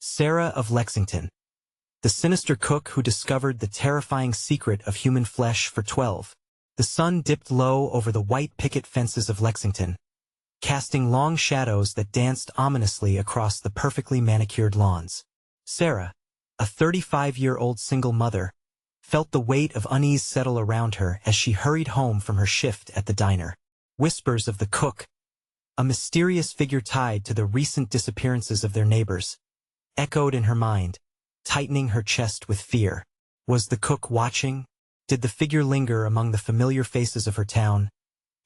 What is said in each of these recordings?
Sarah of Lexington, the sinister cook who discovered the terrifying secret of human flesh for 12. The sun dipped low over the white picket fences of Lexington, casting long shadows that danced ominously across the perfectly manicured lawns. Sarah, a 35-year-old single mother, felt the weight of unease settle around her as she hurried home from her shift at the diner. Whispers of the cook, a mysterious figure tied to the recent disappearances of their neighbors, echoed in her mind, tightening her chest with fear. Was the cook watching? Did the figure linger among the familiar faces of her town,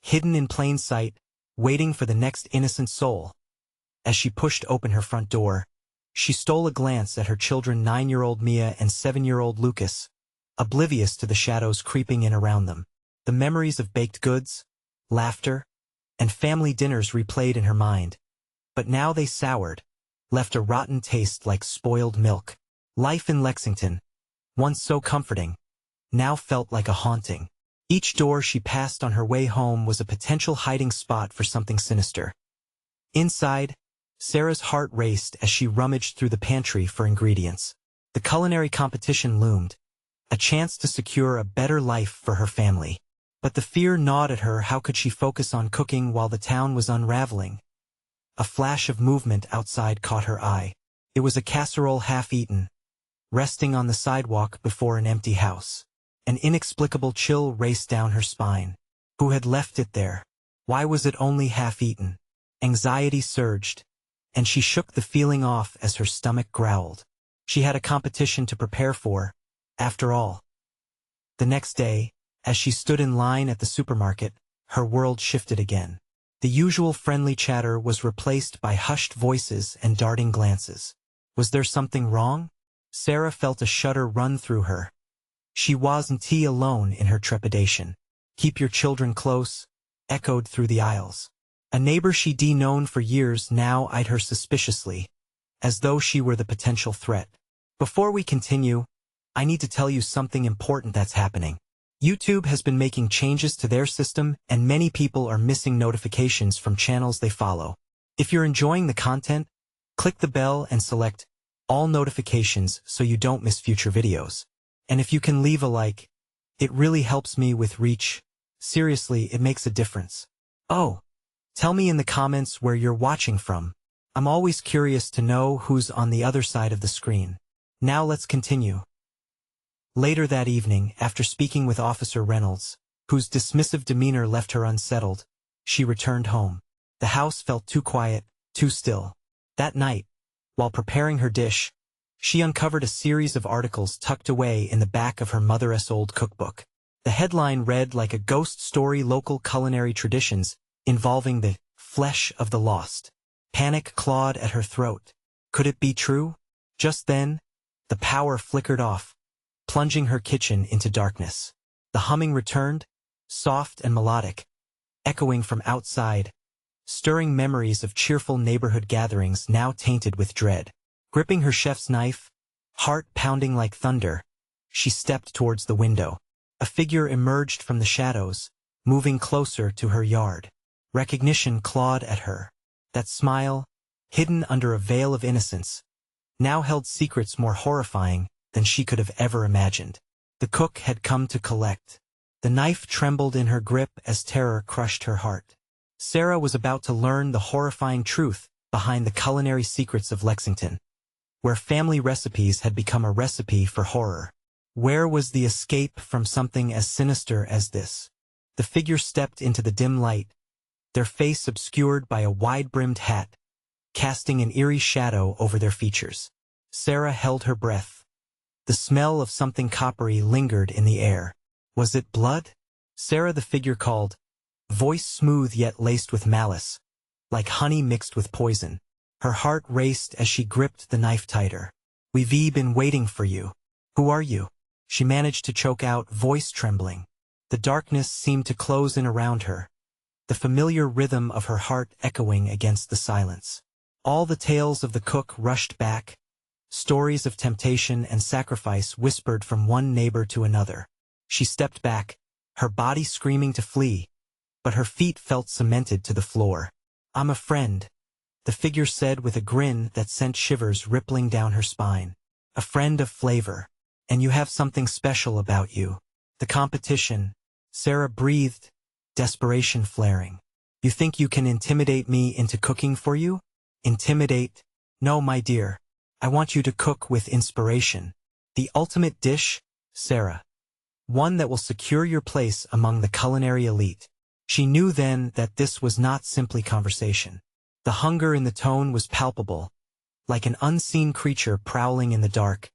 hidden in plain sight, waiting for the next innocent soul? As she pushed open her front door, she stole a glance at her children, 9-year-old Mia and 7-year-old Lucas, oblivious to the shadows creeping in around them. The memories of baked goods, laughter, and family dinners replayed in her mind. But now they soured, left a rotten taste like spoiled milk. Life in Lexington, once so comforting, now felt like a haunting. Each door she passed on her way home was a potential hiding spot for something sinister. Inside, Sarah's heart raced as she rummaged through the pantry for ingredients. The culinary competition loomed, a chance to secure a better life for her family. But the fear gnawed at her. How could she focus on cooking while the town was unraveling? A flash of movement outside caught her eye. It was a casserole half-eaten, resting on the sidewalk before an empty house. An inexplicable chill raced down her spine. Who had left it there? Why was it only half-eaten? Anxiety surged, and she shook the feeling off as her stomach growled. She had a competition to prepare for, after all. The next day, as she stood in line at the supermarket, her world shifted again. The usual friendly chatter was replaced by hushed voices and darting glances. Was there something wrong? Sarah felt a shudder run through her. She wasn't alone in her trepidation. "Keep your children close," echoed through the aisles. A neighbor she'd known for years now eyed her suspiciously, as though she were the potential threat. Before we continue, I need to tell you something important that's happening. YouTube has been making changes to their system, and many people are missing notifications from channels they follow. If you're enjoying the content, click the bell and select all notifications so you don't miss future videos. And if you can leave a like, it really helps me with reach. Seriously, it makes a difference. Oh, tell me in the comments where you're watching from. I'm always curious to know who's on the other side of the screen. Now let's continue. Later that evening, after speaking with Officer Reynolds, whose dismissive demeanor left her unsettled, she returned home. The house felt too quiet, too still. That night, while preparing her dish, she uncovered a series of articles tucked away in the back of her mother's old cookbook. The headline read like a ghost story: local culinary traditions involving the flesh of the lost. Panic clawed at her throat. Could it be true? Just then, the power flickered off, plunging her kitchen into darkness. The humming returned, soft and melodic, echoing from outside, stirring memories of cheerful neighborhood gatherings now tainted with dread. Gripping her chef's knife, heart pounding like thunder, she stepped towards the window. A figure emerged from the shadows, moving closer to her yard. Recognition clawed at her. That smile, hidden under a veil of innocence, now held secrets more horrifying than she could have ever imagined. The cook had come to collect. The knife trembled in her grip as terror crushed her heart. Sarah was about to learn the horrifying truth behind the culinary secrets of Lexington, where family recipes had become a recipe for horror. Where was the escape from something as sinister as this? The figure stepped into the dim light, their face obscured by a wide-brimmed hat, casting an eerie shadow over their features. Sarah held her breath. The smell of something coppery lingered in the air. Was it blood? Sarah, the figure called, voice smooth yet laced with malice, like honey mixed with poison. Her heart raced as she gripped the knife tighter. "We've been waiting for you. Who are you?" She managed to choke out, voice trembling. The darkness seemed to close in around her, the familiar rhythm of her heart echoing against the silence. All the tales of the cook rushed back, stories of temptation and sacrifice whispered from one neighbor to another. She stepped back, her body screaming to flee, but her feet felt cemented to the floor. "I'm a friend," the figure said with a grin that sent shivers rippling down her spine. A friend of flavor. And you have something special about you. The competition. Sarah breathed, desperation flaring. You think you can intimidate me into cooking for you? Intimidate? No, my dear. I want you to cook with inspiration. The ultimate dish, Sarah. One that will secure your place among the culinary elite. She knew then that this was not simply conversation. The hunger in the tone was palpable, like an unseen creature prowling in the dark,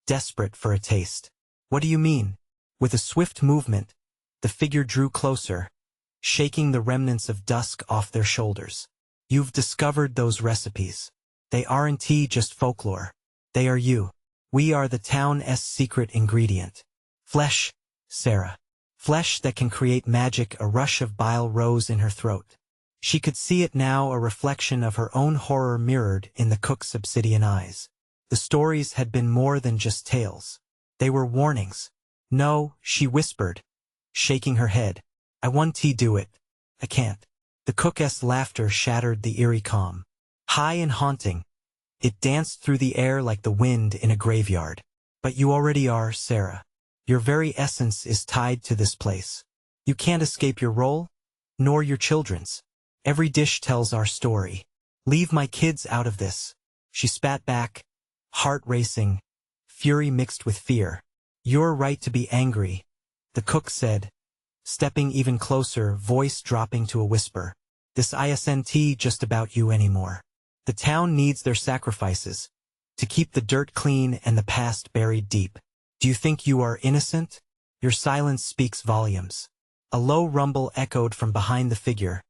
desperate for a taste. What do you mean? With a swift movement, the figure drew closer, shaking the remnants of dusk off their shoulders. You've discovered those recipes. They aren't just folklore. They are you. We are the town's secret ingredient. Flesh, Sarah. Flesh that can create magic. A rush of bile rose in her throat. She could see it now, a reflection of her own horror mirrored in the cook's obsidian eyes. The stories had been more than just tales. They were warnings. No, she whispered, shaking her head. I want to do it. I can't. The cook's laughter shattered the eerie calm. High and haunting, it danced through the air like the wind in a graveyard. But you already are, Sarah. Your very essence is tied to this place. You can't escape your role, nor your children's. Every dish tells our story. Leave my kids out of this. She spat back, heart racing, fury mixed with fear. You're right to be angry, the cook said, stepping even closer, voice dropping to a whisper. This isn't just about you anymore. The town needs their sacrifices, to keep the dirt clean and the past buried deep. Do you think you are innocent? Your silence speaks volumes. A low rumble echoed from behind the figure,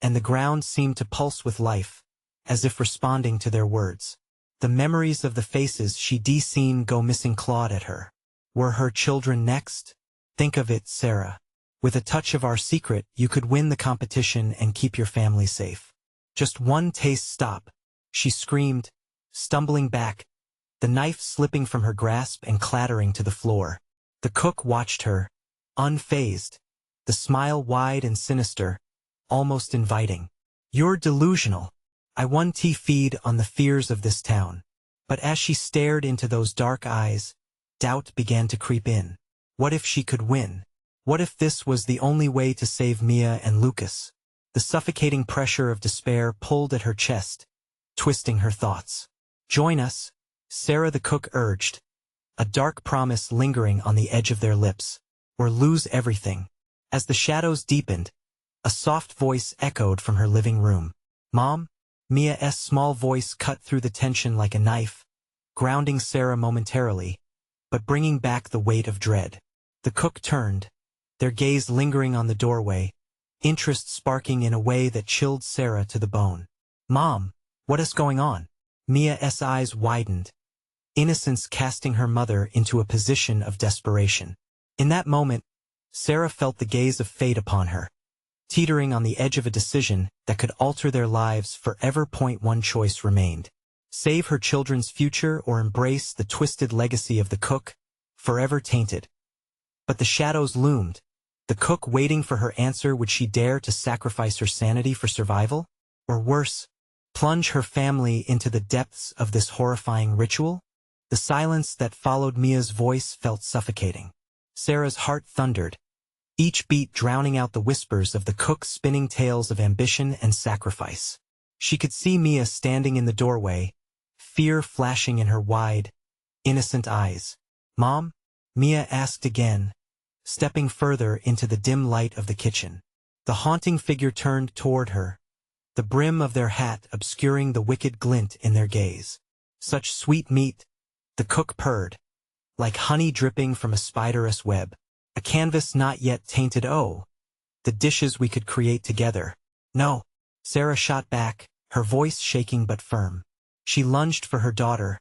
and the ground seemed to pulse with life, as if responding to their words. The memories of the faces she'd seen go missing clawed at her. Were her children next? Think of it, Sarah. With a touch of our secret, you could win the competition and keep your family safe. Just one taste. Stop, she screamed, stumbling back, the knife slipping from her grasp and clattering to the floor. The cook watched her, unfazed, the smile wide and sinister, almost inviting. You're delusional. I want to feed on the fears of this town. But as she stared into those dark eyes, doubt began to creep in. What if she could win? What if this was the only way to save Mia and Lucas? The suffocating pressure of despair pulled at her chest, twisting her thoughts. Join us, Sarah the cook urged, a dark promise lingering on the edge of their lips, or lose everything. As the shadows deepened, a soft voice echoed from her living room. Mom? Mia's small voice cut through the tension like a knife, grounding Sarah momentarily, but bringing back the weight of dread. The cook turned, their gaze lingering on the doorway, interest sparking in a way that chilled Sarah to the bone. Mom, what is going on? Mia's eyes widened, innocence casting her mother into a position of desperation. In that moment, Sarah felt the gaze of fate upon her, teetering on the edge of a decision that could alter their lives forever. One choice remained. Save her children's future or embrace the twisted legacy of the cook, forever tainted. But the shadows loomed, the cook waiting for her answer. Would she dare to sacrifice her sanity for survival? Or worse, plunge her family into the depths of this horrifying ritual? The silence that followed Mia's voice felt suffocating. Sarah's heart thundered, each beat drowning out the whispers of the cook spinning tales of ambition and sacrifice. She could see Mia standing in the doorway, fear flashing in her wide, innocent eyes. Mom? Mia asked again, stepping further into the dim light of the kitchen. The haunting figure turned toward her, the brim of their hat obscuring the wicked glint in their gaze. Such sweet meat, the cook purred, like honey dripping from a spider's web. A canvas not yet tainted. Oh, the dishes we could create together. No, Sarah shot back, her voice shaking but firm. She lunged for her daughter,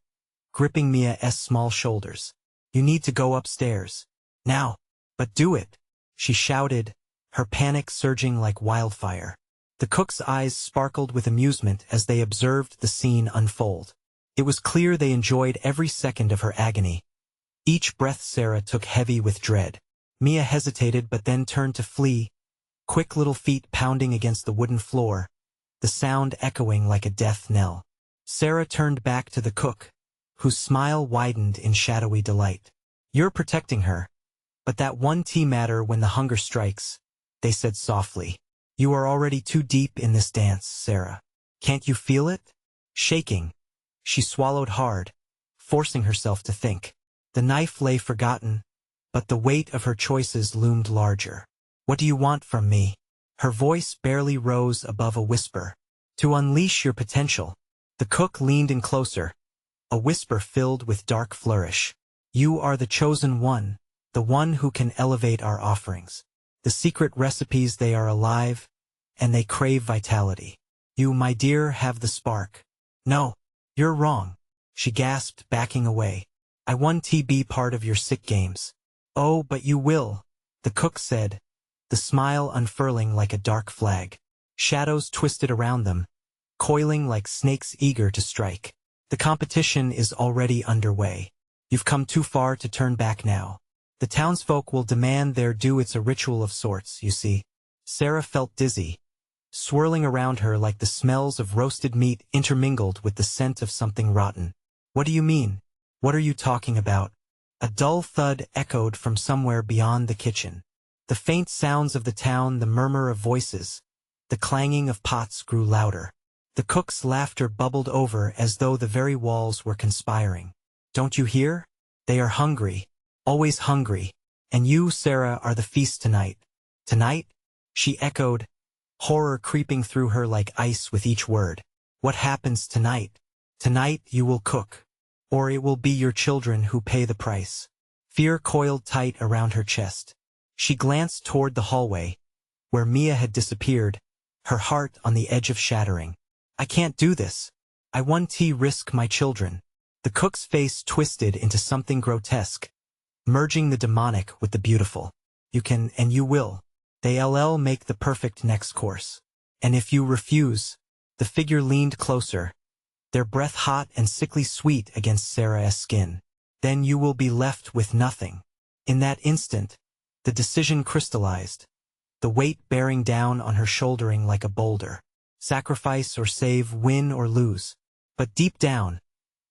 gripping Mia's small shoulders. You need to go upstairs. Now. But do it, she shouted, her panic surging like wildfire. The cook's eyes sparkled with amusement as they observed the scene unfold. It was clear they enjoyed every second of her agony. Each breath Sarah took heavy with dread. Mia hesitated but then turned to flee, quick little feet pounding against the wooden floor, the sound echoing like a death knell. Sarah turned back to the cook, whose smile widened in shadowy delight. "You're protecting her. But that one tea matter when the hunger strikes," they said softly. "You are already too deep in this dance, Sarah. Can't you feel it?" Shaking, she swallowed hard, forcing herself to think. The knife lay forgotten, but the weight of her choices loomed larger. "What do you want from me?" Her voice barely rose above a whisper. "To unleash your potential." The cook leaned in closer, a whisper filled with dark flourish. "You are the chosen one, the one who can elevate our offerings. The secret recipes, they are alive, and they crave vitality. You, my dear, have the spark." "No, you're wrong," she gasped, backing away. "I won't be part of your sick games." "Oh, but you will," the cook said, the smile unfurling like a dark flag. Shadows twisted around them, coiling like snakes eager to strike. "The competition is already underway. You've come too far to turn back now. The townsfolk will demand their due. It's a ritual of sorts, you see." Sarah felt dizzy, swirling around her like the smells of roasted meat intermingled with the scent of something rotten. "What do you mean? What are you talking about?" A dull thud echoed from somewhere beyond the kitchen. The faint sounds of the town, the murmur of voices, the clanging of pots grew louder. The cook's laughter bubbled over as though the very walls were conspiring. "Don't you hear? They are hungry, always hungry, and you, Sarah, are the feast tonight." "Tonight?" she echoed, horror creeping through her like ice with each word. "What happens tonight?" "Tonight you will cook, or it will be your children who pay the price." Fear coiled tight around her chest. She glanced toward the hallway, where Mia had disappeared, her heart on the edge of shattering. "I can't do this. I won't risk my children." The cook's face twisted into something grotesque, merging the demonic with the beautiful. "You can, and you will. They'll make the perfect next course. And if you refuse..." The figure leaned closer, their breath hot and sickly sweet against Sarah's skin. "Then you will be left with nothing." In that instant, the decision crystallized, the weight bearing down on her shouldering like a boulder. Sacrifice or save, win or lose. But deep down,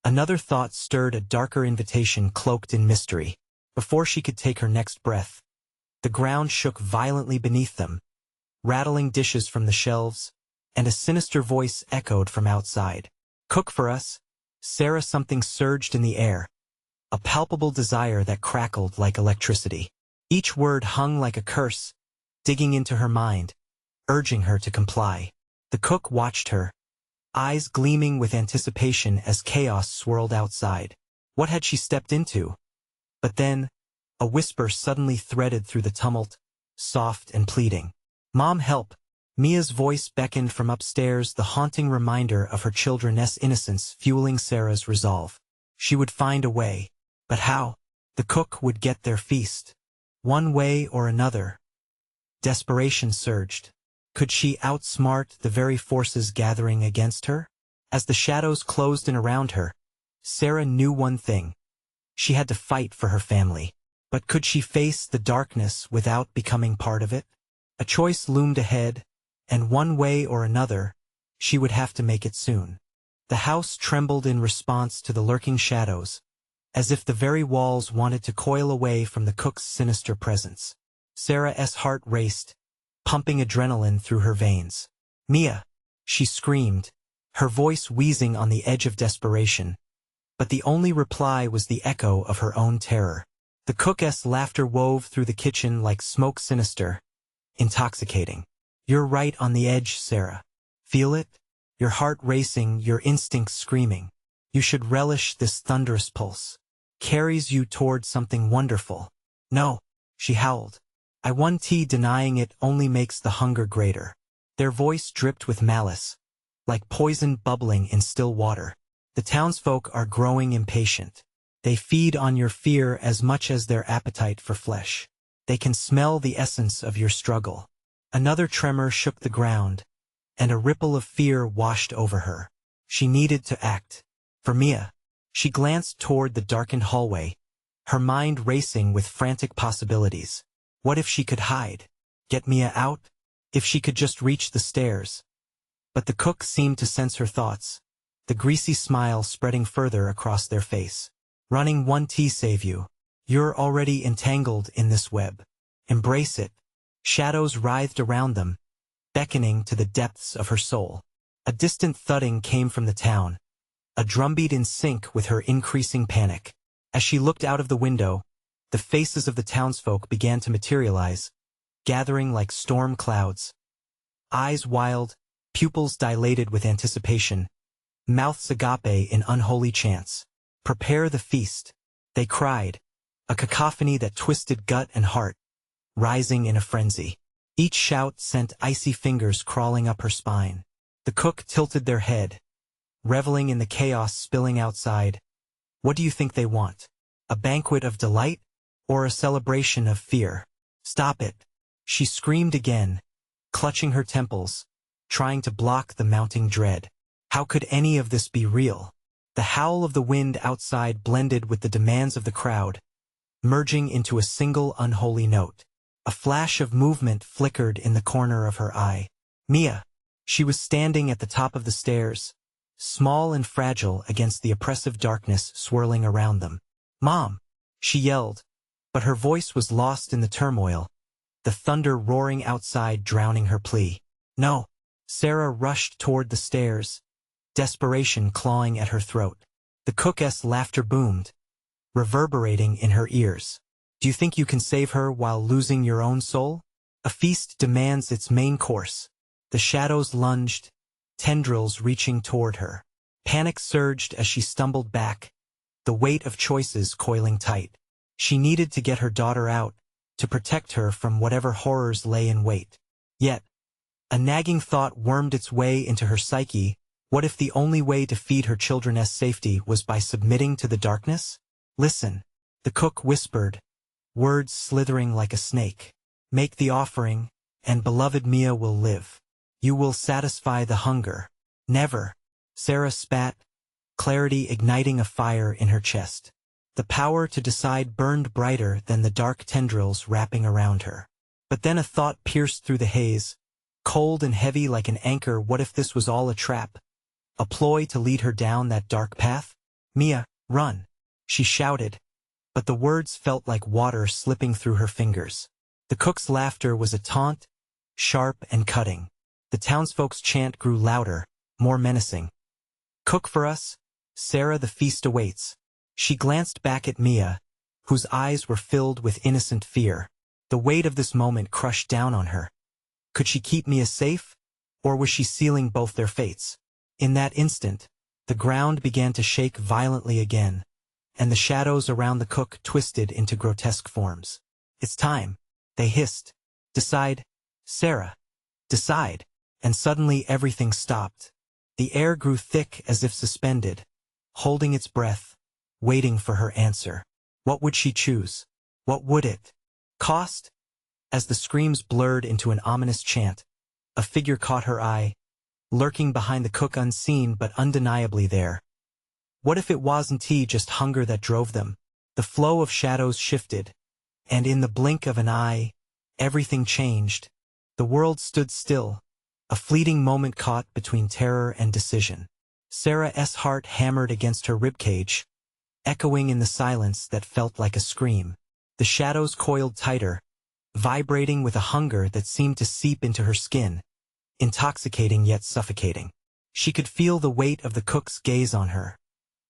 another thought stirred, a darker invitation cloaked in mystery. Before she could take her next breath, the ground shook violently beneath them, rattling dishes from the shelves, and a sinister voice echoed from outside. "Cook for us, Sarah." Something surged in the air, a palpable desire that crackled like electricity. Each word hung like a curse, digging into her mind, urging her to comply. The cook watched her, eyes gleaming with anticipation as chaos swirled outside. What had she stepped into? But then, a whisper suddenly threaded through the tumult, soft and pleading. "Mom, help!" Mia's voice beckoned from upstairs, the haunting reminder of her children's innocence fueling Sarah's resolve. She would find a way. But how? The cook would get their feast. One way or another. Desperation surged. Could she outsmart the very forces gathering against her? As the shadows closed in around her, Sarah knew one thing. She had to fight for her family. But could she face the darkness without becoming part of it? A choice loomed ahead, and one way or another, she would have to make it soon. The house trembled in response to the lurking shadows, as if the very walls wanted to coil away from the cook's sinister presence. Sarah's heart raced, pumping adrenaline through her veins. "Mia!" she screamed, her voice wheezing on the edge of desperation. But the only reply was the echo of her own terror. The cook's laughter wove through the kitchen like smoke, sinister, intoxicating. "You're right on the edge, Sarah. Feel it? Your heart racing, your instincts screaming. You should relish this thunderous pulse. Carries you toward something wonderful." "No," she howled. "I won't. Denying it only makes the hunger greater." Their voice dripped with malice, like poison bubbling in still water. "The townsfolk are growing impatient. They feed on your fear as much as their appetite for flesh. They can smell the essence of your struggle." Another tremor shook the ground, and a ripple of fear washed over her. She needed to act. For Mia. She glanced toward the darkened hallway, her mind racing with frantic possibilities. What if she could hide? Get Mia out? If she could just reach the stairs? But the cook seemed to sense her thoughts, the greasy smile spreading further across their face. Running one tea save you. You're already entangled in this web. Embrace it. Shadows writhed around them, beckoning to the depths of her soul. A distant thudding came from the town, a drumbeat in sync with her increasing panic. As she looked out of the window, the faces of the townsfolk began to materialize, gathering like storm clouds. Eyes wild, pupils dilated with anticipation, mouths agape in unholy chants. Prepare the feast, they cried, a cacophony that twisted gut and heart, rising in a frenzy. Each shout sent icy fingers crawling up her spine. The cook tilted their head, reveling in the chaos spilling outside. What do you think they want? A banquet of delight? Or a celebration of fear? Stop it! She screamed again, clutching her temples, trying to block the mounting dread. How could any of this be real? The howl of the wind outside blended with the demands of the crowd, merging into a single unholy note. A flash of movement flickered in the corner of her eye. Mia! She was standing at the top of the stairs, small and fragile against the oppressive darkness swirling around them. Mom! She yelled, but her voice was lost in the turmoil, the thunder roaring outside drowning her plea. No! Sarah rushed toward the stairs, desperation clawing at her throat. The cook's laughter boomed, reverberating in her ears. Do you think you can save her while losing your own soul? A feast demands its main course. The shadows lunged, tendrils reaching toward her. Panic surged as she stumbled back, the weight of choices coiling tight. She needed to get her daughter out, to protect her from whatever horrors lay in wait. Yet, a nagging thought wormed its way into her psyche. What if the only way to feed her children's safety was by submitting to the darkness? Listen, the cook whispered, words slithering like a snake. Make the offering, and beloved Mia will live. You will satisfy the hunger. Never. Sarah spat, clarity igniting a fire in her chest. The power to decide burned brighter than the dark tendrils wrapping around her. But then a thought pierced through the haze, cold and heavy like an anchor. What if this was all a trap? A ploy to lead her down that dark path? Mia, run! She shouted, but the words felt like water slipping through her fingers. The cook's laughter was a taunt, sharp and cutting. The townsfolk's chant grew louder, more menacing. Cook for us, Sarah, the feast awaits. She glanced back at Mia, whose eyes were filled with innocent fear. The weight of this moment crushed down on her. Could she keep Mia safe, or was she sealing both their fates? In that instant, the ground began to shake violently again, and the shadows around the cook twisted into grotesque forms. It's time, they hissed. Decide, Sarah. Decide. And suddenly everything stopped. The air grew thick as if suspended, holding its breath, waiting for her answer. What would she choose? What would it cost? As the screams blurred into an ominous chant, a figure caught her eye, lurking behind the cook, unseen but undeniably there. What if it wasn't just hunger that drove them? The flow of shadows shifted, and in the blink of an eye, everything changed. The world stood still, a fleeting moment caught between terror and decision. Sarah's heart hammered against her ribcage, echoing in the silence that felt like a scream. The shadows coiled tighter, vibrating with a hunger that seemed to seep into her skin, intoxicating yet suffocating. She could feel the weight of the cook's gaze on her,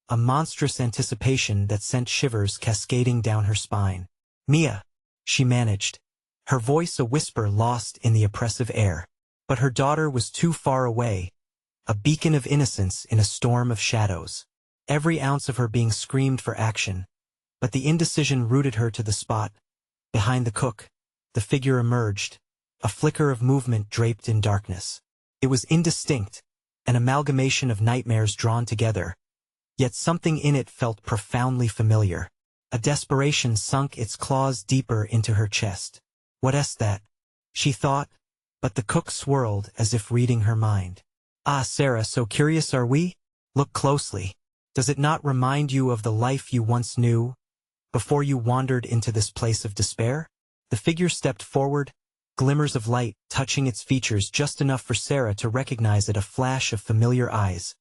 a monstrous anticipation that sent shivers cascading down her spine. Mia, she managed, her voice a whisper lost in the oppressive air. But her daughter was too far away, a beacon of innocence in a storm of shadows. Every ounce of her being screamed for action, but the indecision rooted her to the spot. Behind the cook, the figure emerged, a flicker of movement draped in darkness. It was indistinct, an amalgamation of nightmares drawn together, yet something in it felt profoundly familiar. A desperation sunk its claws deeper into her chest. What's that? She thought, but the cook swirled as if reading her mind. Ah, Sarah, so curious are we? Look closely. Does it not remind you of the life you once knew, before you wandered into this place of despair? The figure stepped forward, glimmers of light touching its features just enough for Sarah to recognize it, a flash of familiar eyes,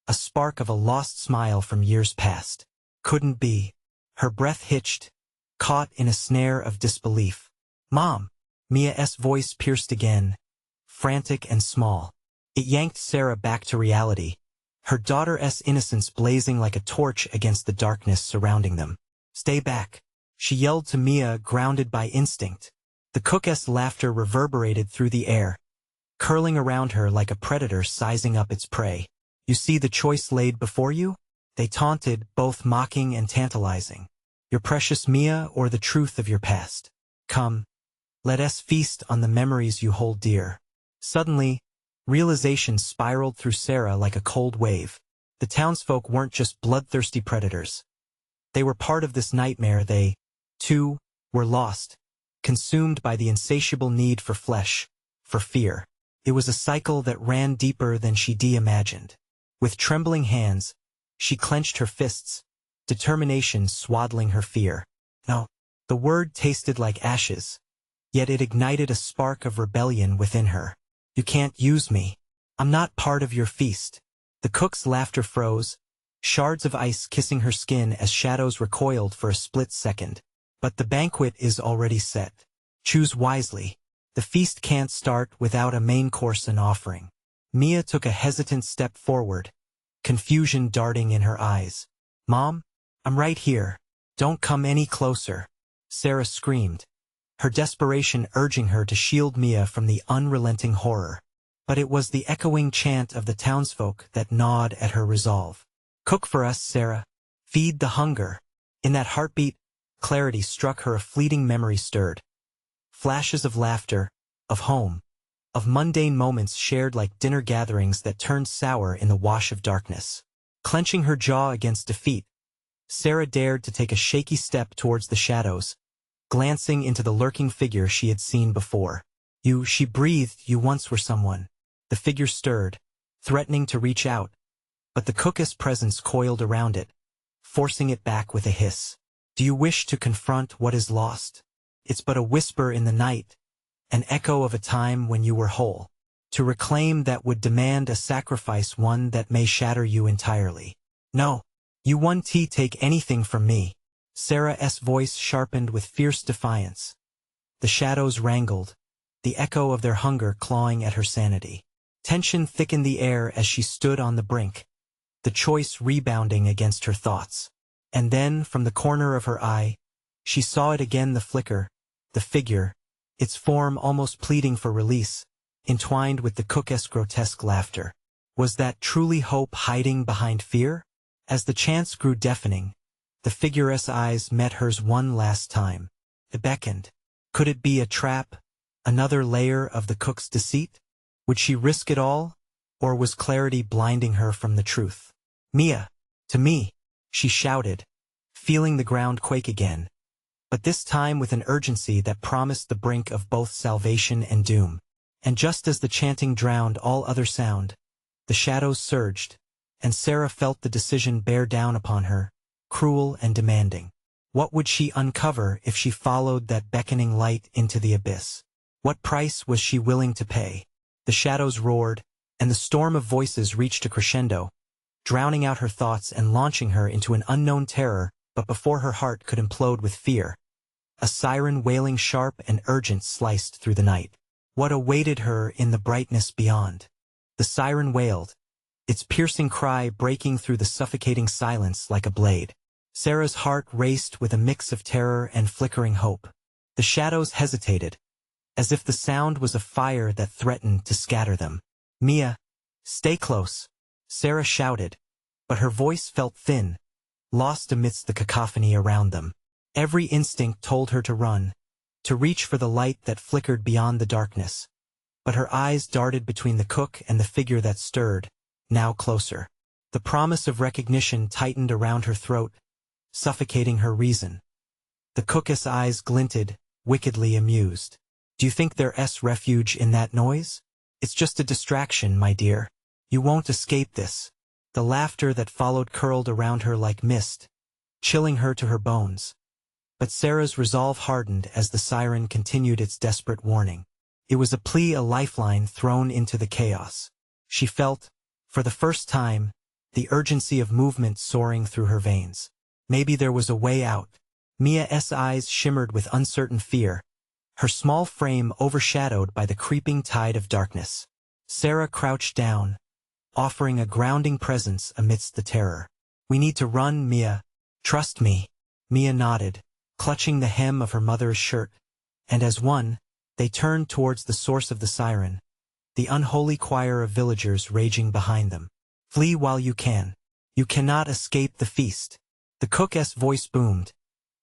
a spark of a lost smile from years past. Couldn't be. Her breath hitched, caught in a snare of disbelief. "Mom!" Mia's voice pierced again, frantic and small. It yanked Sarah back to reality, her daughter's innocence blazing like a torch against the darkness surrounding them. "Stay back," she yelled to Mia, grounded by instinct. The cook's laughter reverberated through the air, curling around her like a predator sizing up its prey. "You see the choice laid before you?" they taunted, both mocking and tantalizing. "Your precious Mia or the truth of your past? Come, let us feast on the memories you hold dear." Suddenly, realization spiraled through Sarah like a cold wave. The townsfolk weren't just bloodthirsty predators. They were part of this nightmare. They, too, were lost, consumed by the insatiable need for flesh, for fear. It was a cycle that ran deeper than she'd imagined. With trembling hands, she clenched her fists, determination swaddling her fear. No, the word tasted like ashes, yet it ignited a spark of rebellion within her. "You can't use me. I'm not part of your feast." The cook's laughter froze, shards of ice kissing her skin as shadows recoiled for a split second. "But the banquet is already set. Choose wisely. The feast can't start without a main course and offering." Mia took a hesitant step forward, confusion darting in her eyes. "Mom, I'm right here. Don't come any closer," Sarah screamed, her desperation urging her to shield Mia from the unrelenting horror. But it was the echoing chant of the townsfolk that gnawed at her resolve. "Cook for us, Sarah. Feed the hunger." In that heartbeat, clarity struck her. A fleeting memory stirred. Flashes of laughter, of home, of mundane moments shared like dinner gatherings that turned sour in the wash of darkness. Clenching her jaw against defeat, Sarah dared to take a shaky step towards the shadows, glancing into the lurking figure she had seen before. "You," she breathed, "you once were someone." The figure stirred, threatening to reach out, but the cook's presence coiled around it, forcing it back with a hiss. "Do you wish to confront what is lost? It's but a whisper in the night, an echo of a time when you were whole. To reclaim that would demand a sacrifice, one that may shatter you entirely." "No, you won't take anything from me." Sarah's voice sharpened with fierce defiance. The shadows wrangled, the echo of their hunger clawing at her sanity. Tension thickened the air as she stood on the brink, the choice rebounding against her thoughts. And then, from the corner of her eye, she saw it again, the flicker, the figure, its form almost pleading for release, entwined with the cook's grotesque laughter. Was that truly hope hiding behind fear? As the chants grew deafening, the figure's eyes met hers one last time. It beckoned. Could it be a trap, another layer of the cook's deceit? Would she risk it all, or was clarity blinding her from the truth? "Mia, to me," she shouted, feeling the ground quake again, but this time with an urgency that promised the brink of both salvation and doom. And just as the chanting drowned all other sound, the shadows surged, and Sarah felt the decision bear down upon her, cruel and demanding. What would she uncover if she followed that beckoning light into the abyss? What price was she willing to pay? The shadows roared, and the storm of voices reached a crescendo, drowning out her thoughts and launching her into an unknown terror. But before her heart could implode with fear, a siren wailing sharp and urgent sliced through the night. What awaited her in the brightness beyond? The siren wailed, its piercing cry breaking through the suffocating silence like a blade. Sarah's heart raced with a mix of terror and flickering hope. The shadows hesitated, as if the sound was a fire that threatened to scatter them. "Mia, stay close," Sarah shouted, but her voice felt thin, lost amidst the cacophony around them. Every instinct told her to run, to reach for the light that flickered beyond the darkness. But her eyes darted between the cook and the figure that stirred, now closer. The promise of recognition tightened around her throat, suffocating her reason. The cook's eyes glinted, wickedly amused. "Do you think there's refuge in that noise? It's just a distraction, my dear. You won't escape this." The laughter that followed curled around her like mist, chilling her to her bones. But Sarah's resolve hardened as the siren continued its desperate warning. It was a plea, a lifeline thrown into the chaos. She felt, for the first time, the urgency of movement soaring through her veins. Maybe there was a way out. Mia's eyes shimmered with uncertain fear, her small frame overshadowed by the creeping tide of darkness. Sarah crouched down, offering a grounding presence amidst the terror. "We need to run, Mia. Trust me." Mia nodded, clutching the hem of her mother's shirt, and as one, they turned towards the source of the siren, the unholy choir of villagers raging behind them. "Flee while you can. You cannot escape the feast." The cook's voice boomed,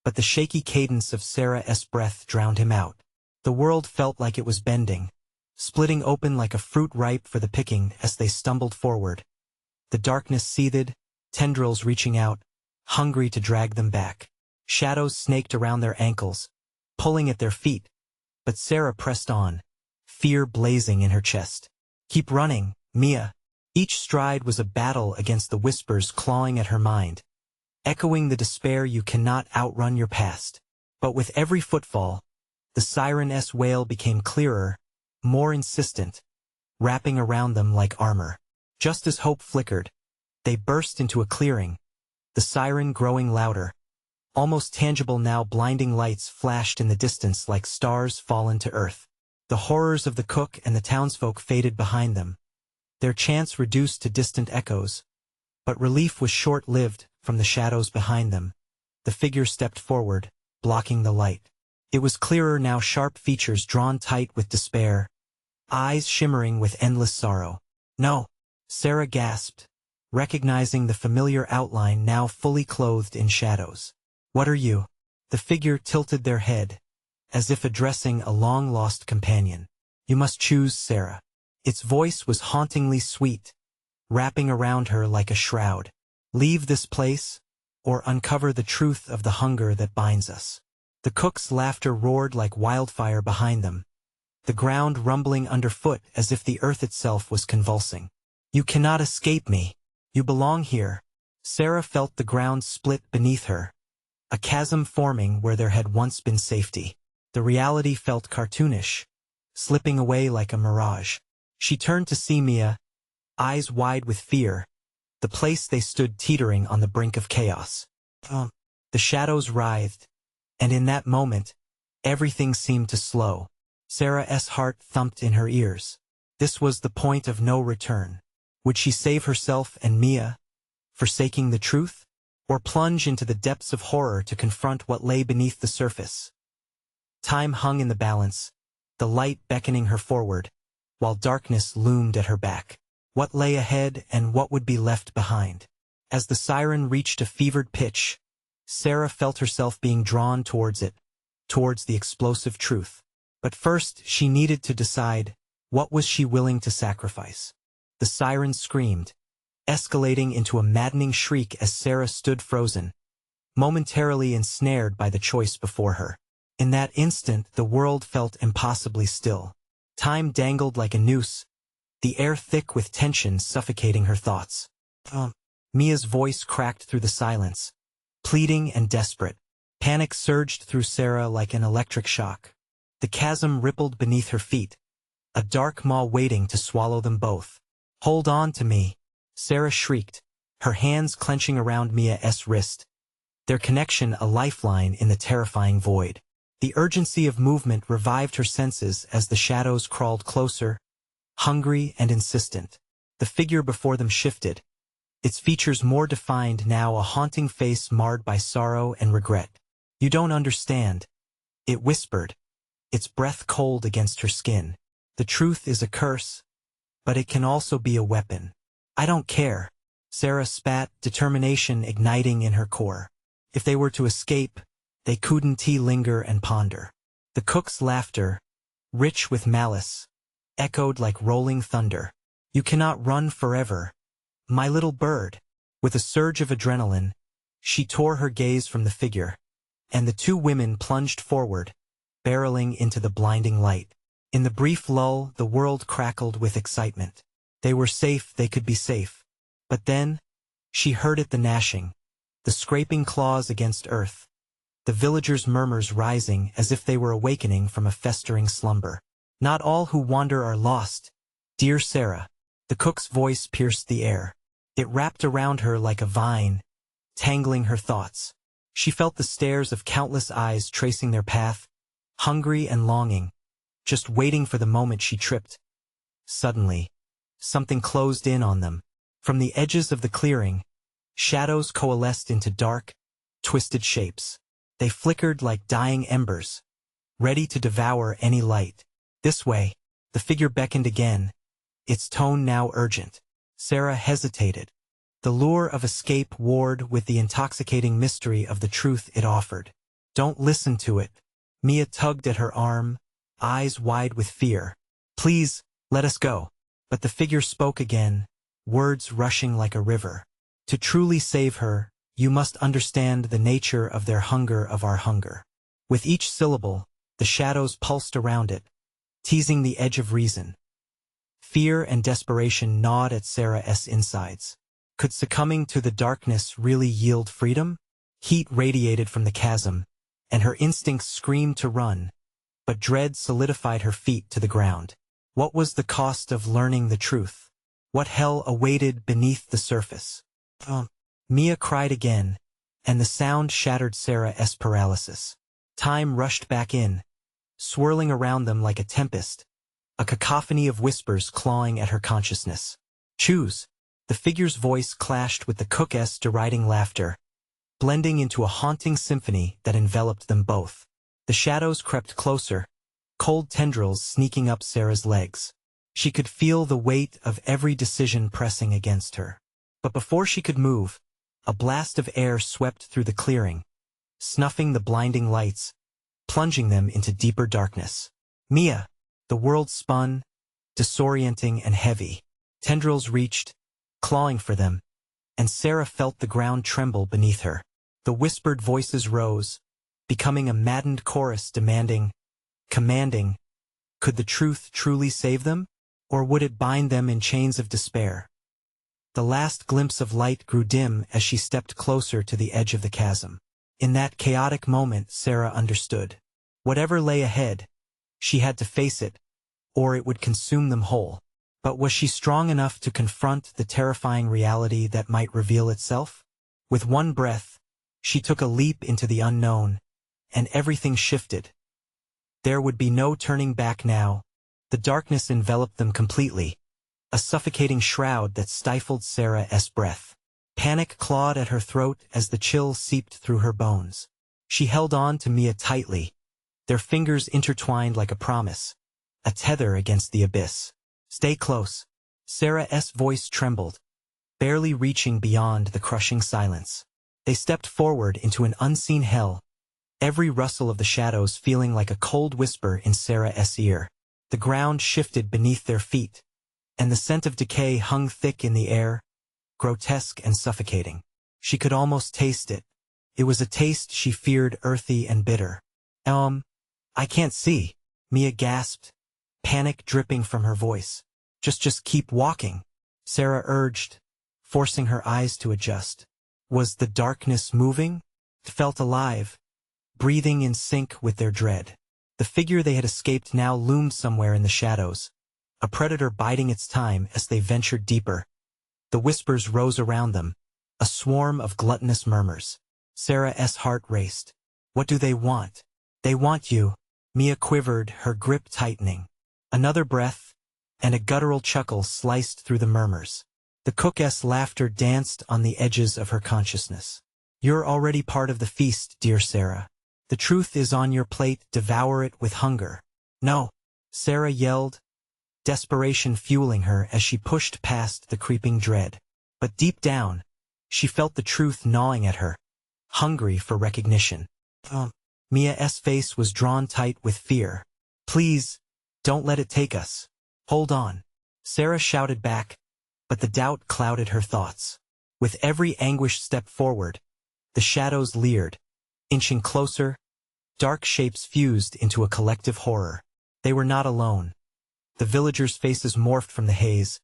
but the shaky cadence of Sarah's breath drowned him out. The world felt like it was bending, splitting open like a fruit ripe for the picking as they stumbled forward. The darkness seethed, tendrils reaching out, hungry to drag them back. Shadows snaked around their ankles, pulling at their feet, but Sarah pressed on, fear blazing in her chest. "Keep running, Mia." Each stride was a battle against the whispers clawing at her mind, echoing the despair you cannot outrun your past. But with every footfall, the siren's wail became clearer, more insistent, wrapping around them like armor. Just as hope flickered, they burst into a clearing, the siren growing louder. Almost tangible now, blinding lights flashed in the distance like stars fallen to earth. The horrors of the cook and the townsfolk faded behind them, their chants reduced to distant echoes. But relief was short-lived. From the shadows behind them, the figure stepped forward, blocking the light. It was clearer now, sharp features drawn tight with despair, eyes shimmering with endless sorrow. "No!" Sarah gasped, recognizing the familiar outline now fully clothed in shadows. "What are you?" The figure tilted their head, as if addressing a long-lost companion. "You must choose, Sarah." Its voice was hauntingly sweet, wrapping around her like a shroud. "Leave this place, or uncover the truth of the hunger that binds us." The cook's laughter roared like wildfire behind them, the ground rumbling underfoot as if the earth itself was convulsing. "You cannot escape me. You belong here." Sarah felt the ground split beneath her, a chasm forming where there had once been safety. The reality felt cartoonish, slipping away like a mirage. She turned to see Mia, eyes wide with fear, the place they stood teetering on the brink of chaos. The shadows writhed, and in that moment, everything seemed to slow. Sarah's heart thumped in her ears. This was the point of no return. Would she save herself and Mia, forsaking the truth, or plunge into the depths of horror to confront what lay beneath the surface? Time hung in the balance, the light beckoning her forward, while darkness loomed at her back. What lay ahead and what would be left behind? As the siren reached a fevered pitch, Sarah felt herself being drawn towards it, towards the explosive truth. But first she needed to decide, what was she willing to sacrifice? The siren screamed, escalating into a maddening shriek as Sarah stood frozen, momentarily ensnared by the choice before her. In that instant the world felt impossibly still. Time dangled like a noose, the air thick with tension suffocating her thoughts. Mia's voice cracked through the silence, pleading and desperate. Panic surged through Sarah like an electric shock. The chasm rippled beneath her feet, a dark maw waiting to swallow them both. "Hold on to me," Sarah shrieked, her hands clenching around Mia's wrist, their connection a lifeline in the terrifying void. The urgency of movement revived her senses as the shadows crawled closer, hungry and insistent. The figure before them shifted, its features more defined now, a haunting face marred by sorrow and regret. "You don't understand," it whispered, its breath cold against her skin. "The truth is a curse, but it can also be a weapon." "I don't care," Sarah spat, determination igniting in her core. If they were to escape, they couldn't linger and ponder. The cook's laughter, rich with malice, echoed like rolling thunder. "You cannot run forever, my little bird." With a surge of adrenaline, she tore her gaze from the figure, and the two women plunged forward, barreling into the blinding light. In the brief lull, the world crackled with excitement. They were safe, they could be safe. But then, she heard it, the gnashing, the scraping claws against earth, the villagers' murmurs rising as if they were awakening from a festering slumber. Not all who wander are lost. Dear Sarah. The cook's voice pierced the air. It wrapped around her like a vine, tangling her thoughts. She felt the stares of countless eyes tracing their path, hungry and longing, just waiting for the moment she tripped. Suddenly, something closed in on them. From the edges of the clearing, shadows coalesced into dark, twisted shapes. They flickered like dying embers, ready to devour any light. This way, the figure beckoned again, its tone now urgent. Sarah hesitated. The lure of escape warred with the intoxicating mystery of the truth it offered. Don't listen to it. Mia tugged at her arm, eyes wide with fear. Please, let us go. But the figure spoke again, words rushing like a river. To truly save her, you must understand the nature of their hunger of our hunger. With each syllable, the shadows pulsed around it, teasing the edge of reason. Fear and desperation gnawed at Sarah's insides. Could succumbing to the darkness really yield freedom? Heat radiated from the chasm, and her instincts screamed to run, but dread solidified her feet to the ground. What was the cost of learning the truth? What hell awaited beneath the surface? Mia cried again, and the sound shattered Sarah's paralysis. Time rushed back in, swirling around them like a tempest, a cacophony of whispers clawing at her consciousness. Choose. The figure's voice clashed with the cook's deriding laughter, blending into a haunting symphony that enveloped them both. The shadows crept closer, cold tendrils sneaking up Sarah's legs. She could feel the weight of every decision pressing against her. But before she could move, a blast of air swept through the clearing, snuffing the blinding lights, plunging them into deeper darkness. Mia! The world spun, disorienting and heavy. Tendrils reached, clawing for them, and Sarah felt the ground tremble beneath her. The whispered voices rose, becoming a maddened chorus demanding, commanding, could the truth truly save them, or would it bind them in chains of despair? The last glimpse of light grew dim as she stepped closer to the edge of the chasm. In that chaotic moment, Sarah understood. Whatever lay ahead, she had to face it, or it would consume them whole. But was she strong enough to confront the terrifying reality that might reveal itself? With one breath, she took a leap into the unknown, and everything shifted. There would be no turning back now. The darkness enveloped them completely, a suffocating shroud that stifled Sarah's breath. Panic clawed at her throat as the chill seeped through her bones. She held on to Mia tightly, their fingers intertwined like a promise, a tether against the abyss. Stay close. Sarah's voice trembled, barely reaching beyond the crushing silence. They stepped forward into an unseen hell, every rustle of the shadows feeling like a cold whisper in Sarah's ear. The ground shifted beneath their feet, and the scent of decay hung thick in the air, grotesque and suffocating. She could almost taste it. It was a taste she feared, earthy and bitter. I can't see, Mia gasped, panic dripping from her voice. Just keep walking, Sarah urged, forcing her eyes to adjust. Was the darkness moving? It felt alive, breathing in sync with their dread. The figure they had escaped now loomed somewhere in the shadows, a predator biding its time as they ventured deeper. The whispers rose around them, a swarm of gluttonous murmurs. Sarah's heart raced. What do they want? They want you. Mia quivered, her grip tightening. Another breath, and a guttural chuckle sliced through the murmurs. The cook's laughter danced on the edges of her consciousness. You're already part of the feast, dear Sarah. The truth is on your plate, devour it with hunger. No, Sarah yelled, desperation fueling her as she pushed past the creeping dread. But deep down, she felt the truth gnawing at her, hungry for recognition. Mia's face was drawn tight with fear. Please, don't let it take us. Hold on. Sarah shouted back, but the doubt clouded her thoughts. With every anguished step forward, the shadows leered, inching closer, dark shapes fused into a collective horror. They were not alone. The villagers' faces morphed from the haze,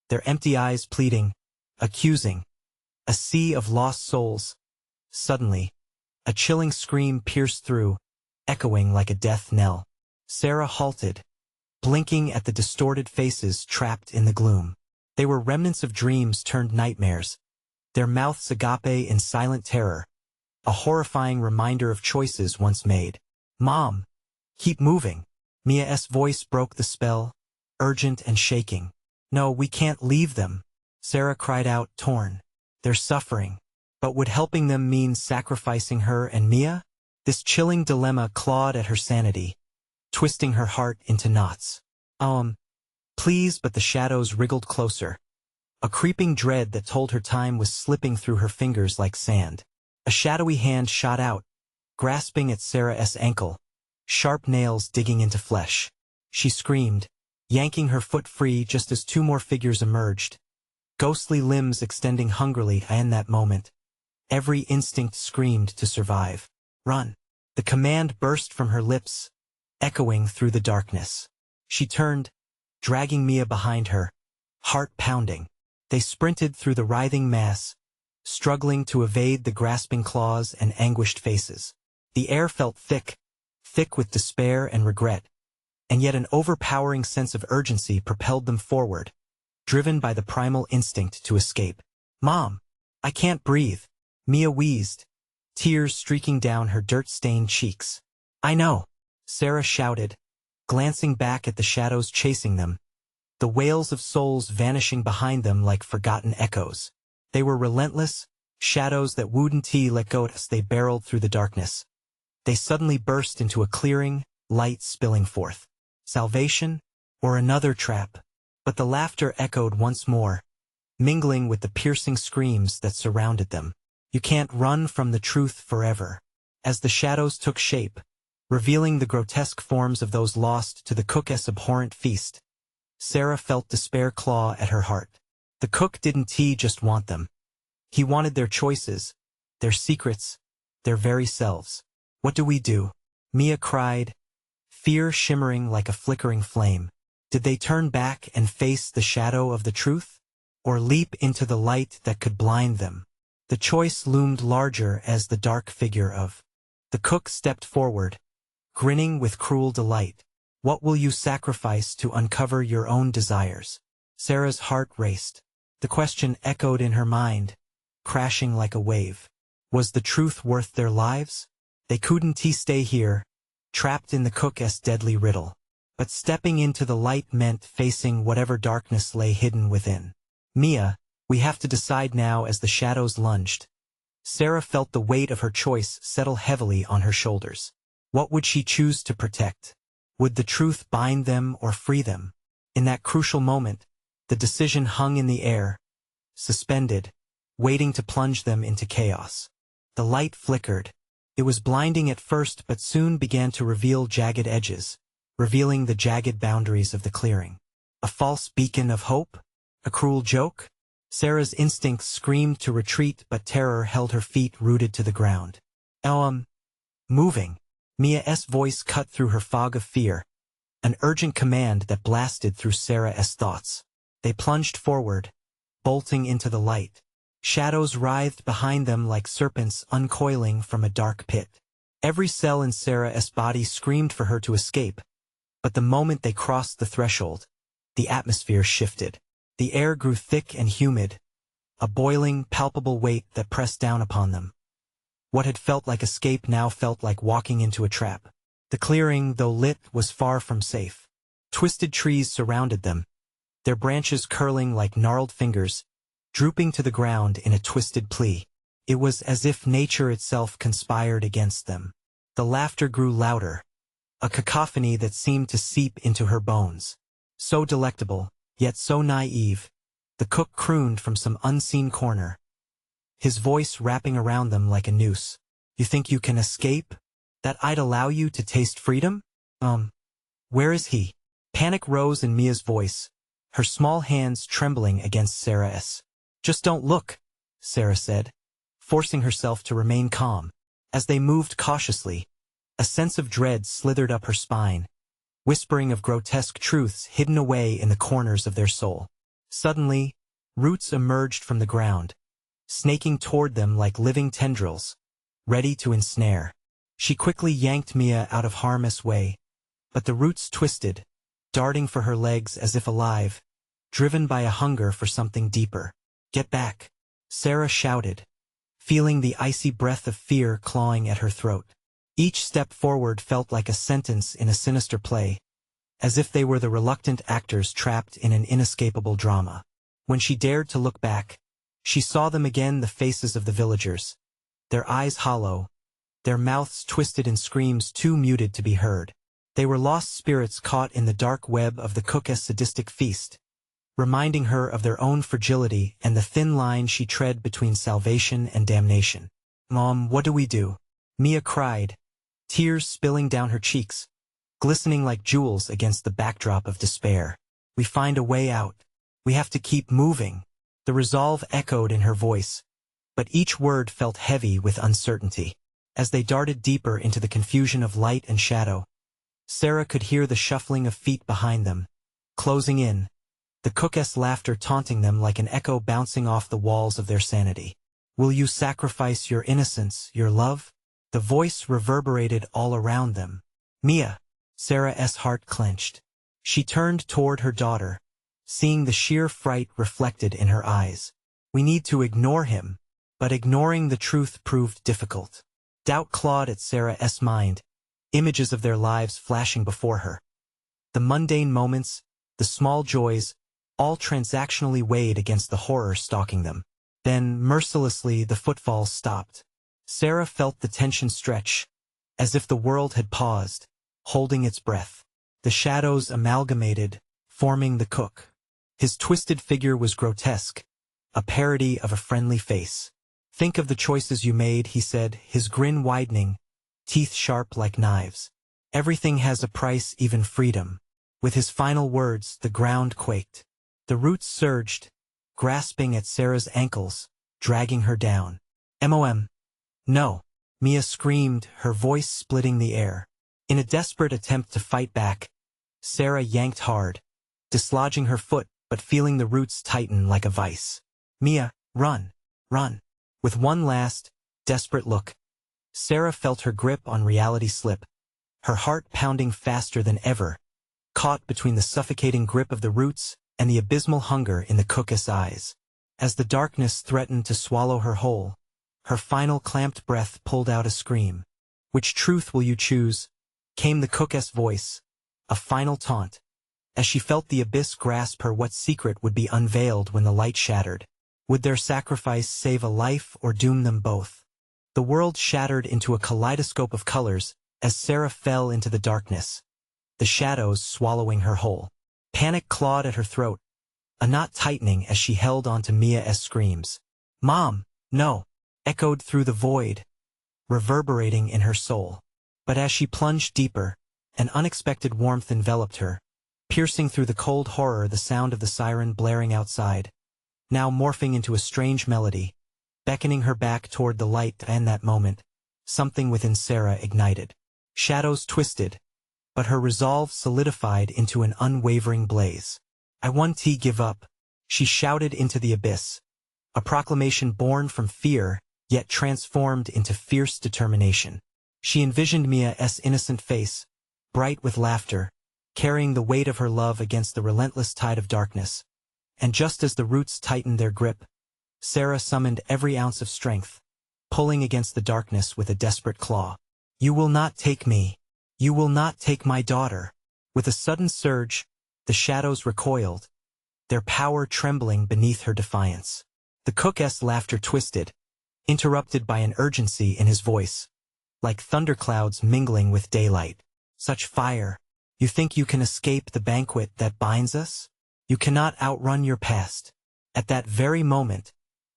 their empty eyes pleading, accusing, a sea of lost souls. Suddenly, a chilling scream pierced through, echoing like a death knell. Sarah halted, blinking at the distorted faces trapped in the gloom. They were remnants of dreams turned nightmares, their mouths agape in silent terror, a horrifying reminder of choices once made. "Mom! Keep moving!" Mia's voice broke the spell, urgent and shaking. "No, we can't leave them," Sarah cried out, torn. "They're suffering. But would helping them mean sacrificing her and Mia?" This chilling dilemma clawed at her sanity, twisting her heart into knots. Please, but the shadows wriggled closer. A creeping dread that told her time was slipping through her fingers like sand. A shadowy hand shot out, grasping at Sarah's ankle, sharp nails digging into flesh. She screamed, yanking her foot free just as two more figures emerged, ghostly limbs extending hungrily. In that moment, every instinct screamed to survive. "Run!" The command burst from her lips, echoing through the darkness. She turned, dragging Mia behind her, heart pounding. They sprinted through the writhing mass, struggling to evade the grasping claws and anguished faces. The air felt thick with despair and regret, and yet an overpowering sense of urgency propelled them forward, driven by the primal instinct to escape. "Mom, I can't breathe," Mia wheezed, tears streaking down her dirt-stained cheeks. "I know," Sarah shouted, glancing back at the shadows chasing them, the wails of souls vanishing behind them like forgotten echoes. They were relentless, shadows that wouldn't let go as they barreled through the darkness. They suddenly burst into a clearing, light spilling forth. Salvation? Or another trap? But the laughter echoed once more, mingling with the piercing screams that surrounded them. You can't run from the truth forever. As the shadows took shape, revealing the grotesque forms of those lost to the cook's abhorrent feast, Sarah felt despair claw at her heart. The cook didn't just want them. He wanted their choices, their secrets, their very selves. "What do we do?" Mia cried, fear shimmering like a flickering flame. Did they turn back and face the shadow of the truth? Or leap into the light that could blind them? The choice loomed larger as the dark figure of the cook stepped forward, grinning with cruel delight. "What will you sacrifice to uncover your own desires?" Sarah's heart raced. The question echoed in her mind, crashing like a wave. Was the truth worth their lives? They couldn't stay here, trapped in the cook's deadly riddle. But stepping into the light meant facing whatever darkness lay hidden within. "Mia, we have to decide now." As the shadows lunged, Sarah felt the weight of her choice settle heavily on her shoulders. What would she choose to protect? Would the truth bind them or free them? In that crucial moment, the decision hung in the air, suspended, waiting to plunge them into chaos. The light flickered. It was blinding at first but soon began to reveal jagged edges, revealing the jagged boundaries of the clearing. A false beacon of hope? A cruel joke? Sarah's instincts screamed to retreat, but terror held her feet rooted to the ground. Moving. Mia's voice cut through her fog of fear, an urgent command that blasted through Sarah's thoughts. They plunged forward, bolting into the light. Shadows writhed behind them like serpents uncoiling from a dark pit. Every cell in Sarah's body screamed for her to escape, but the moment they crossed the threshold, the atmosphere shifted. The air grew thick and humid, a boiling, palpable weight that pressed down upon them. What had felt like escape now felt like walking into a trap. The clearing, though lit, was far from safe. Twisted trees surrounded them, their branches curling like gnarled fingers, drooping to the ground in a twisted plea. It was as if nature itself conspired against them. The laughter grew louder, a cacophony that seemed to seep into her bones. So delectable, yet so naive, the cook crooned from some unseen corner, his voice wrapping around them like a noose. "You think you can escape? That I'd allow you to taste freedom? Where is he?" Panic rose in Mia's voice, her small hands trembling against Sarah's. "Just don't look," Sarah said, forcing herself to remain calm. As they moved cautiously, a sense of dread slithered up her spine, whispering of grotesque truths hidden away in the corners of their soul. Suddenly, roots emerged from the ground, snaking toward them like living tendrils, ready to ensnare. She quickly yanked Mia out of harm's way, but the roots twisted, darting for her legs as if alive, driven by a hunger for something deeper. "Get back!" Sarah shouted, feeling the icy breath of fear clawing at her throat. Each step forward felt like a sentence in a sinister play, as if they were the reluctant actors trapped in an inescapable drama. When she dared to look back, she saw them again, the faces of the villagers, their eyes hollow, their mouths twisted in screams too muted to be heard. They were lost spirits caught in the dark web of the cook's sadistic feast, reminding her of their own fragility and the thin line she tread between salvation and damnation. "Mom, what do we do?" Mia cried, tears spilling down her cheeks, glistening like jewels against the backdrop of despair. "We find a way out. We have to keep moving." The resolve echoed in her voice, but each word felt heavy with uncertainty. As they darted deeper into the confusion of light and shadow, Sarah could hear the shuffling of feet behind them, closing in, the cook's laughter taunting them like an echo bouncing off the walls of their sanity. "Will you sacrifice your innocence, your love?" The voice reverberated all around them. "Mia!" Sarah's heart clenched. She turned toward her daughter, seeing the sheer fright reflected in her eyes. "We need to ignore him." But ignoring the truth proved difficult. Doubt clawed at Sarah's mind, images of their lives flashing before her. The mundane moments, the small joys, all transactionally weighed against the horror stalking them. Then, mercilessly, the footfalls stopped. Sarah felt the tension stretch, as if the world had paused, holding its breath. The shadows amalgamated, forming the cook. His twisted figure was grotesque, a parody of a friendly face. "Think of the choices you made," he said, his grin widening, teeth sharp like knives. "Everything has a price, even freedom." With his final words, the ground quaked. The roots surged, grasping at Sarah's ankles, dragging her down. "Mom! No!" Mia screamed, her voice splitting the air. In a desperate attempt to fight back, Sarah yanked hard, dislodging her foot but feeling the roots tighten like a vice. "Mia, run! Run!" With one last, desperate look, Sarah felt her grip on reality slip, her heart pounding faster than ever, caught between the suffocating grip of the roots and the abysmal hunger in the cook's eyes. As the darkness threatened to swallow her whole, her final clamped breath pulled out a scream. "Which truth will you choose?" came the cook's voice, a final taunt. As she felt the abyss grasp her, what secret would be unveiled when the light shattered? Would their sacrifice save a life or doom them both? The world shattered into a kaleidoscope of colors as Sarah fell into the darkness, the shadows swallowing her whole. Panic clawed at her throat, a knot tightening as she held on to Mia's screams. "Mom, no!" echoed through the void, reverberating in her soul. But as she plunged deeper, an unexpected warmth enveloped her, piercing through the cold horror, the sound of the siren blaring outside, now morphing into a strange melody, beckoning her back toward the light. And that moment, something within Sarah ignited. Shadows twisted, but her resolve solidified into an unwavering blaze. "I won't give up," she shouted into the abyss, a proclamation born from fear, yet transformed into fierce determination. She envisioned Mia's innocent face, bright with laughter, carrying the weight of her love against the relentless tide of darkness. And just as the roots tightened their grip, Sarah summoned every ounce of strength, pulling against the darkness with a desperate claw. "You will not take me. You will not take my daughter." With a sudden surge, the shadows recoiled, their power trembling beneath her defiance. The cook's laughter twisted, interrupted by an urgency in his voice, like thunderclouds mingling with daylight. "Such fire! You think you can escape the banquet that binds us? You cannot outrun your past." At that very moment,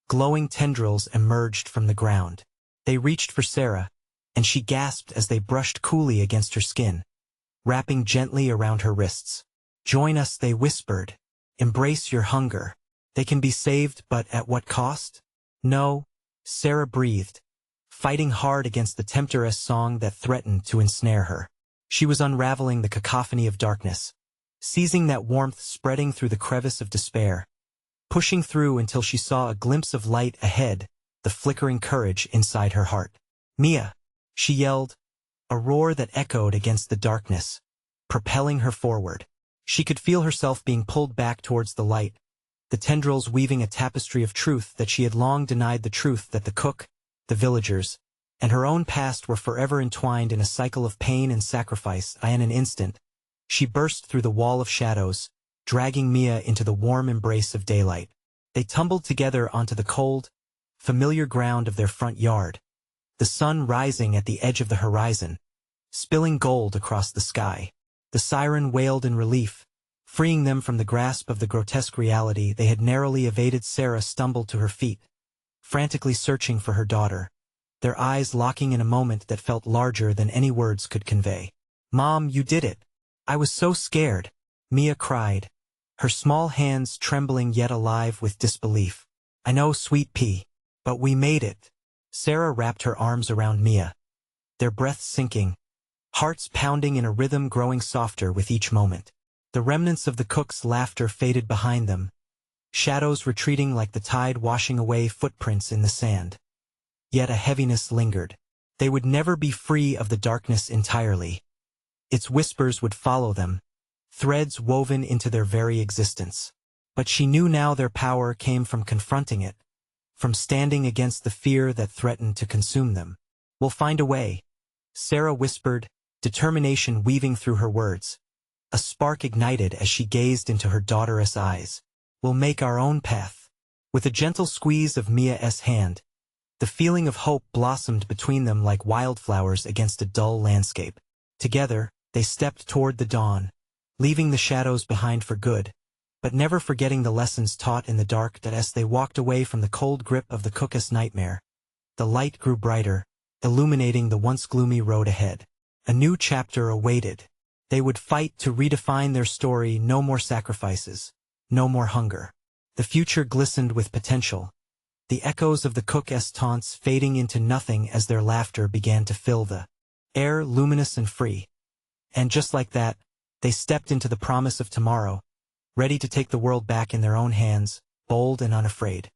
glowing tendrils emerged from the ground. They reached for Sarah, and she gasped as they brushed coolly against her skin, wrapping gently around her wrists. "Join us," they whispered. "Embrace your hunger. They can be saved, but at what cost?" "No," Sarah breathed, fighting hard against the tempter's song that threatened to ensnare her. She was unraveling the cacophony of darkness, seizing that warmth spreading through the crevice of despair, pushing through until she saw a glimpse of light ahead, the flickering courage inside her heart. "Mia!" she yelled, a roar that echoed against the darkness, propelling her forward. She could feel herself being pulled back towards the light, the tendrils weaving a tapestry of truth that she had long denied, the truth that the cook, the villagers, and her own past were forever entwined in a cycle of pain and sacrifice. In an instant, she burst through the wall of shadows, dragging Mia into the warm embrace of daylight. They tumbled together onto the cold, familiar ground of their front yard, the sun rising at the edge of the horizon, spilling gold across the sky. The siren wailed in relief, freeing them from the grasp of the grotesque reality they had narrowly evaded. Sarah stumbled to her feet, frantically searching for her daughter, their eyes locking in a moment that felt larger than any words could convey. "Mom, you did it. I was so scared," Mia cried, her small hands trembling yet alive with disbelief. "I know, sweet pea, but we made it." Sarah wrapped her arms around Mia, their breaths sinking, hearts pounding in a rhythm growing softer with each moment. The remnants of the cook's laughter faded behind them, shadows retreating like the tide washing away footprints in the sand. Yet a heaviness lingered. They would never be free of the darkness entirely. Its whispers would follow them, threads woven into their very existence. But she knew now their power came from confronting it, from standing against the fear that threatened to consume them. "We'll find a way," Sarah whispered, determination weaving through her words. A spark ignited as she gazed into her daughter's eyes. "We'll make our own path." With a gentle squeeze of Mia's hand, the feeling of hope blossomed between them like wildflowers against a dull landscape. Together, they stepped toward the dawn, leaving the shadows behind for good, but never forgetting the lessons taught in the dark. That as they walked away from the cold grip of the cook's nightmare, the light grew brighter, illuminating the once gloomy road ahead. A new chapter awaited. They would fight to redefine their story. No more sacrifices, no more hunger. The future glistened with potential, the echoes of the cook's taunts fading into nothing as their laughter began to fill the air, luminous and free. And just like that, they stepped into the promise of tomorrow, ready to take the world back in their own hands, bold and unafraid.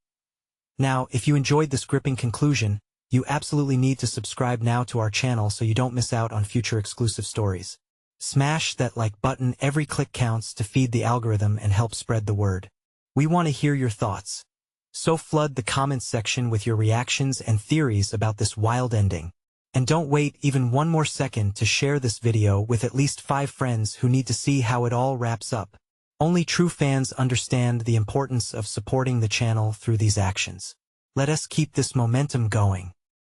Now, if you enjoyed this gripping conclusion, you absolutely need to subscribe now to our channel so you don't miss out on future exclusive stories. Smash that like button. Every click counts to feed the algorithm and help spread the word. We want to hear your thoughts, so flood the comments section with your reactions and theories about this wild ending. And don't wait even one more second to share this video with at least 5 friends who need to see how it all wraps up. Only true fans understand the importance of supporting the channel through these actions. Let us keep this momentum going.